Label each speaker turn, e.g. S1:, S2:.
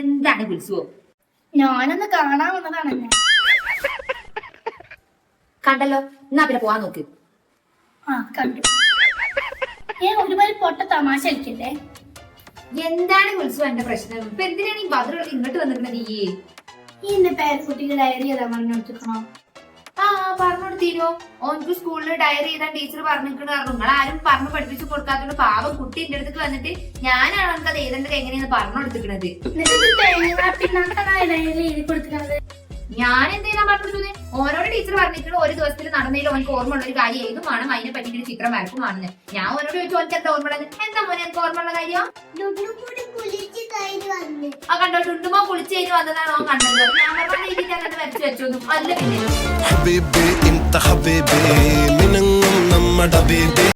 S1: എന്താണ് വിളിച്ചുവോ?
S2: ഞാനൊന്ന് കാണാൻ വന്നതാണ്.
S1: കണ്ടല്ലോ, എന്നാ പിന്നെ പോവാൻ നോക്ക്.
S2: ആ കണ്ടു. ഒരുപാട് പൊട്ട തമാശ കളിക്കല്ലേ.
S1: എന്താണ് വിളിച്ചു എന്റെ പ്രശ്നം? ഇപ്പൊ എന്തിനാണ് ഈ ബദറൊക്കെ ഇങ്ങോട്ട് വന്നിരിക്കുന്നത്? നീ
S2: എന്റെ പേരക്കുട്ടിക്ക് ഡയറി ചെയ്താ പറഞ്ഞു കൊടുത്തിക്കണോ?
S1: ആ പറഞ്ഞു കൊടുത്തീരോ? ഓൻക്ക് സ്കൂളിൽ ഡയറി ചെയ്താൻ ടീച്ചർ പറഞ്ഞിരിക്കണ പറഞ്ഞു. നിങ്ങൾ ആരും പറഞ്ഞു പഠിപ്പിച്ചു കൊടുക്കാത്തോണ്ട് പാവം കുട്ടി എന്റെ അടുത്തേക്ക് വന്നിട്ട് ഞാനാണ് നമുക്ക് അത് എഴുതേണ്ടത് എങ്ങനെയാന്ന് പറഞ്ഞു കൊടുത്തിക്കണത്. ഞാൻ എന്തെയ്യാൻ പറഞ്ഞത്? ഓനോട് ടീച്ചർ പറഞ്ഞിരിക്കണ ഒരു ദിവസത്തിൽ നടന്നതിൽ ഓനക്ക് ഓർമ്മ ഉള്ള ഒരു കാര്യം ഏതും വേണം, അതിനെ പറ്റി ഒരു ചിത്രം വരക്കുമാണെന്ന്. ഞാൻ ഓനോട് ചോദിച്ചു ഓനക്ക് എന്താ ഓർമ്മ ഉള്ളത്? എന്താ മോനെ എനിക്ക് ഓർമ്മ ഉള്ള കാര്യം? ആ കണ്ടോ, ടുണ്ടുമോ കുളിച്ച് കഴിഞ്ഞ് വന്നതാണ് ഓൻ കണ്ടത്. ഞാൻ പറഞ്ഞ രീതിയിൽ അങ്ങനെ വരച്ചു വെച്ചോന്നും അല്ല. പിന്നെ